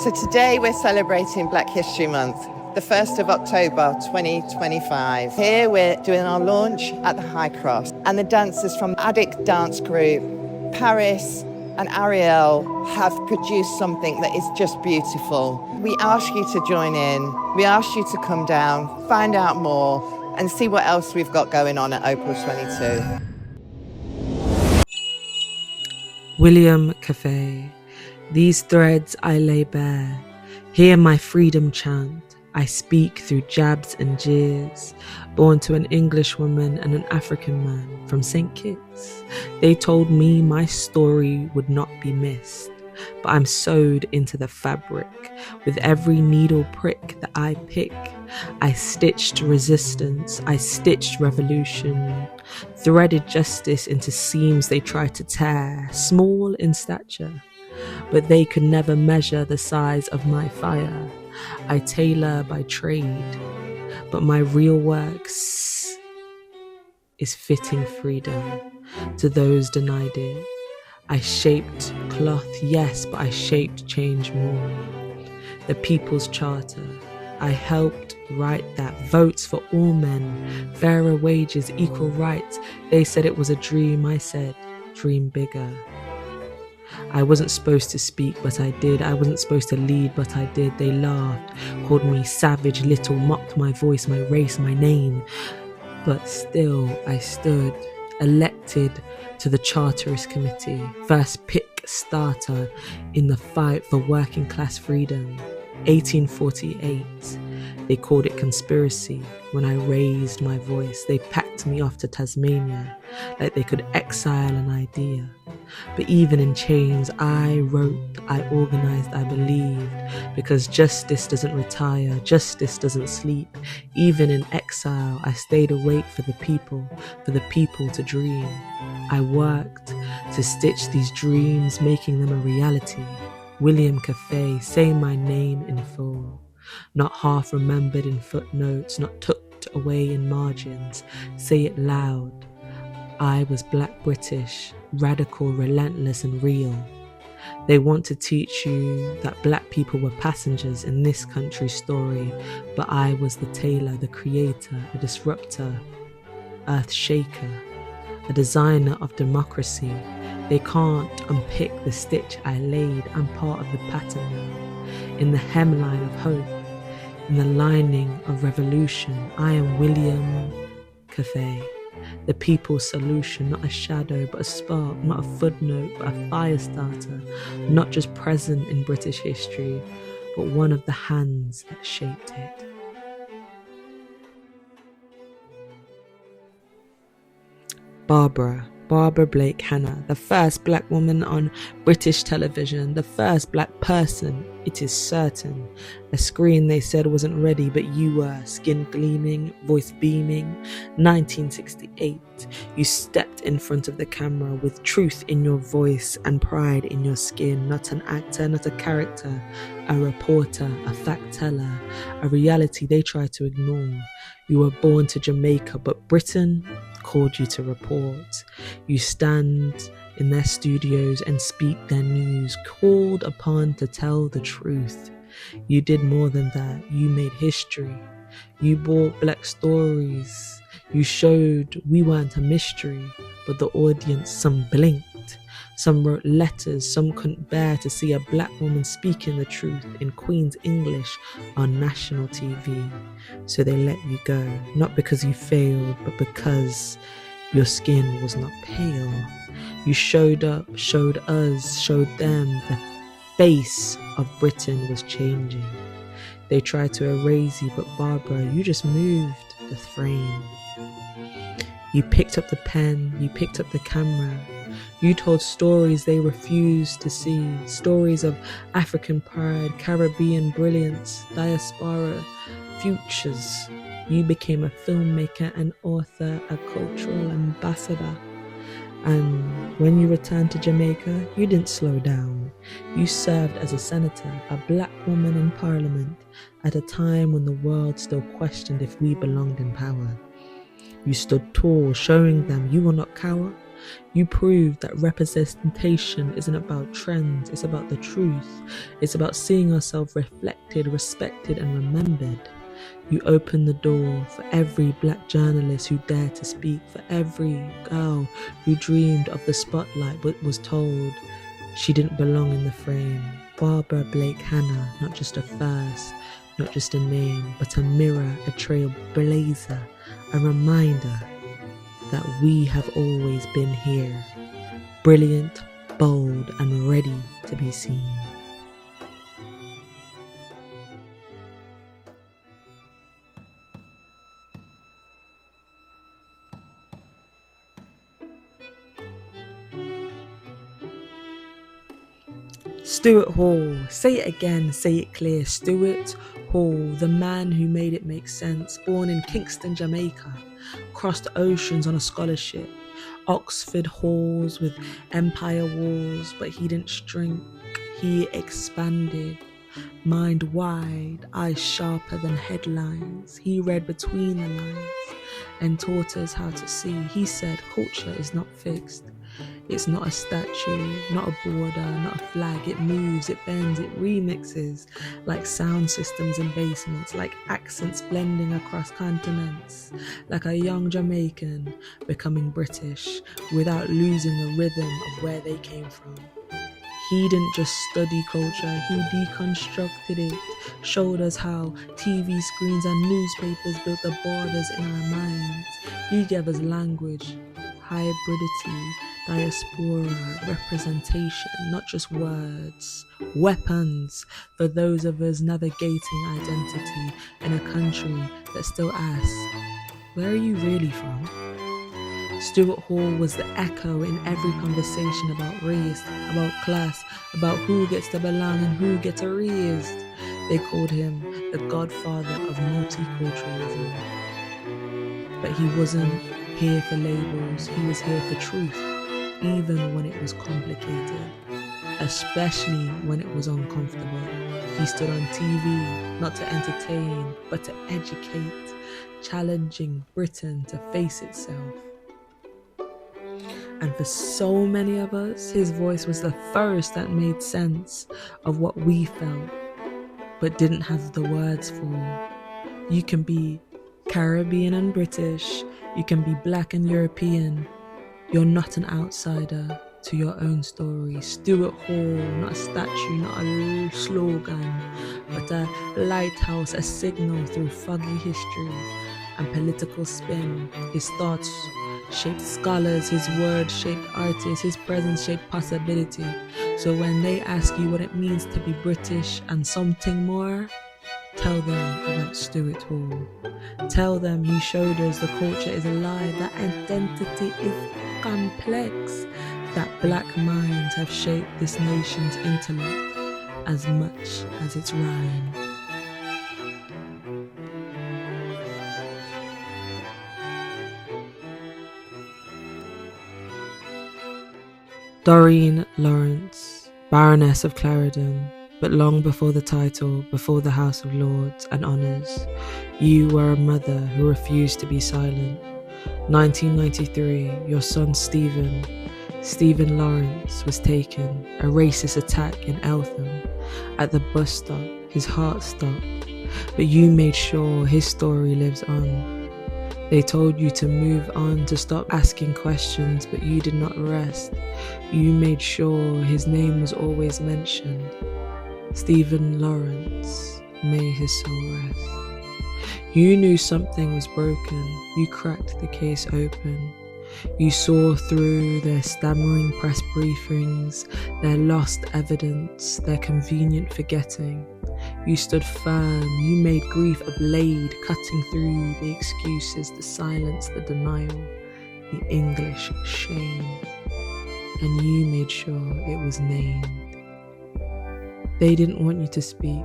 So today we're celebrating Black History Month, the 1st of October 2025. Here we're doing our launch at the Highcross, and the dancers from Addict dance group, Paris and Ariel, have produced something that is just beautiful. We ask you to join in, we ask you to come down, find out more and see what else we've got going on at Opal 22. William Cafe. These threads I lay bare. Hear my freedom chant. I speak through jabs and jeers. Born to an English woman and an African man from St. Kitts. They told me my story would not be missed. But I'm sewed into the fabric. With every needle prick that I pick, I stitched resistance, I stitched revolution, threaded justice into seams they tried to tear, small in stature, but they could never measure the size of my fire. I tailor by trade, but my real work is fitting freedom to those denied it. I shaped cloth, yes, but I shaped change more. The People's Charter, I helped write that. Votes for all men, fairer wages, equal rights. They said it was a dream, I said, dream bigger. I wasn't supposed to speak, but I did. I wasn't supposed to lead, but I did. They laughed, called me savage little, mocked my voice, my race, my name. But still I stood, elected to the Charterist Committee, first pick starter in the fight for working class freedom. 1848, they called it conspiracy. When I raised my voice, they packed me off to Tasmania like they could exile an idea. But even in chains, I wrote, I organized, I believed, because justice doesn't retire, justice doesn't sleep. Even in exile, I stayed awake for the people to dream. I worked to stitch these dreams, making them a reality. William Cafe, say my name in full, not half remembered in footnotes, not tucked away in margins. Say it loud. I was Black British, radical, relentless and real. They want to teach you that Black people were passengers in this country's story, but I was the tailor, the creator, a disruptor, earth shaker, a designer of democracy. They can't unpick the stitch I laid. I'm part of the pattern now. In the hemline of hope, in the lining of revolution, I am William Cafe. The people's solution, not a shadow, but a spark, not a footnote, but a fire starter, not just present in British history, but one of the hands that shaped it. Barbara Blake Hannah, the first Black woman on British television, the first Black person, it is certain. A screen they said wasn't ready, but you were, skin gleaming, voice beaming. 1968, you stepped in front of the camera with truth in your voice and pride in your skin, not an actor, not a character, a reporter, a fact teller, a reality they try to ignore. You were born to Jamaica, but Britain called you to report. You stand in their studios and speak their news, called upon to tell the truth. You did more than that. You made history. You brought Black stories. You showed we weren't a mystery, but the audience, some blinked. Some wrote letters, some couldn't bear to see a Black woman speaking the truth in Queen's English on national TV. So they let you go, not because you failed, but because your skin was not pale. You showed up, showed us, showed them the face of Britain was changing. They tried to erase you, but Barbara, you just moved the frame. You picked up the pen, you picked up the camera. You told stories they refused to see, stories of African pride, Caribbean brilliance, diaspora, futures. You became a filmmaker, an author, a cultural ambassador. And when you returned to Jamaica, you didn't slow down. You served as a senator, a Black woman in parliament, at a time when the world still questioned if we belonged in power. You stood tall, showing them you will not cower, You proved that representation isn't about trends, it's about the truth. It's about seeing ourselves reflected, respected, and remembered. You opened the door for every black journalist who dared to speak, for every girl who dreamed of the spotlight but was told she didn't belong in the frame. Barbara Blake Hannah, not just a first, not just a name, but a mirror, a trailblazer, a reminder that we have always been here, brilliant, bold, and ready to be seen. Stuart Hall, say it again, say it clear. Stuart Hall, the man who made it make sense, born in Kingston, Jamaica, crossed oceans on a scholarship, Oxford halls with empire walls, but he didn't shrink, he expanded. Mind wide, eyes sharper than headlines. He read between the lines and taught us how to see. He said culture is not fixed. It's not a statue, not a border, not a flag. It moves, it bends, it remixes, like sound systems in basements, like accents blending across continents, like a young Jamaican becoming British without losing the rhythm of where they came from. He didn't just study culture, he deconstructed it, showed us how TV screens and newspapers built the borders in our minds. He gave us language, hybridity, diaspora, representation, not just words, weapons for those of us navigating identity in a country that still asks, where are you really from? Stuart Hall was the echo in every conversation about race, about class, about who gets to belong and who gets erased. They called him the godfather of multiculturalism. But he wasn't here for labels, he was here for truth, even when it was complicated, especially when it was uncomfortable. He stood on TV, not to entertain, but to educate, challenging Britain to face itself. And for so many of us, his voice was the first that made sense of what we felt, but didn't have the words for. You can be Caribbean and British, you can be black and European. You're not an outsider to your own story. Stuart Hall, not a statue, not a slogan, but a lighthouse, a signal through foggy history and political spin. His thoughts shaped scholars, his words shaped artists, his presence shaped possibility. So when they ask you what it means to be British and something more, tell them about Stuart Hall. Tell them he showed us the culture is alive, that identity is complex, that black minds have shaped this nation's intellect as much as its rhyme. Doreen Lawrence, Baroness of Clarendon, but long before the title, before the House of Lords and Honours, you were a mother who refused to be silent. 1993, your son Stephen Lawrence was taken, a racist attack in Eltham. At the bus stop, his heart stopped, but you made sure his story lives on. They told you to move on, to stop asking questions, but you did not rest. You made sure his name was always mentioned. Stephen Lawrence, may his soul rest. You knew something was broken. You cracked the case open. You saw through their stammering press briefings, their lost evidence, their convenient forgetting. You stood firm, you made grief a blade, cutting through the excuses, the silence, the denial, the English shame. And you made sure it was named. They didn't want you to speak,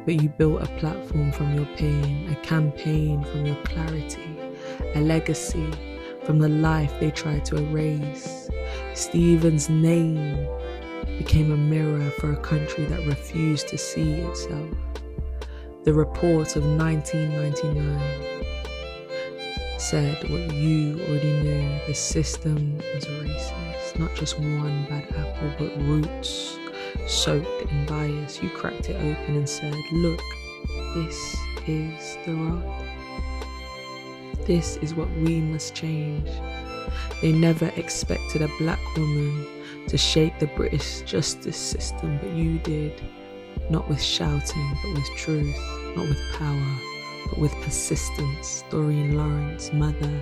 but you built a platform from your pain, a campaign from your clarity, a legacy from the life they tried to erase. Stephen's name became a mirror for a country that refused to see itself. The report of 1999. said what you already knew. The system was racist, not just one bad apple, but roots soaked in bias. You cracked it open and said, look, this is the rot. This is what we must change. They never expected a black woman to shake the British justice system, but you did. Not with shouting, but with truth. Not with power, but with persistence. Doreen Lawrence, mother,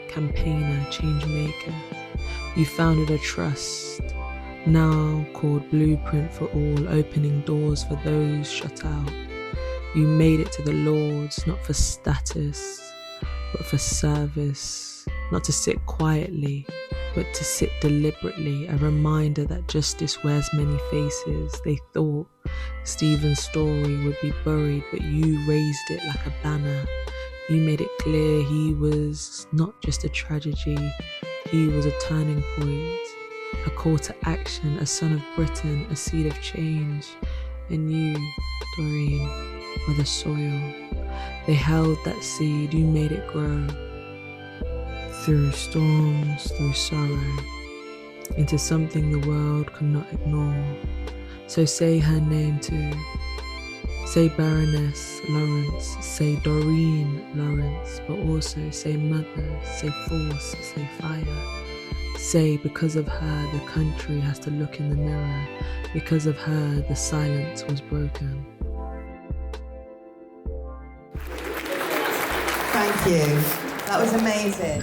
campaigner, change maker. You founded a trust, now called Blueprint for All, opening doors for those shut out. You made it to the Lords, not for status, but for service. Not to sit quietly, but to sit deliberately, a reminder that justice wears many faces. They thought Stephen's story would be buried, but you raised it like a banner. You made it clear he was not just a tragedy, he was a turning point, a call to action, a son of Britain, a seed of change. And you, Doreen, were the soil. They held that seed, you made it grow. Through storms, through sorrow, into something the world could not ignore. So say her name too. Say Baroness Lawrence, say Doreen Lawrence, but also say mother, say force, say fire. Say because of her the country has to look in the mirror. Because of her the silence was broken. Thank you. That was amazing.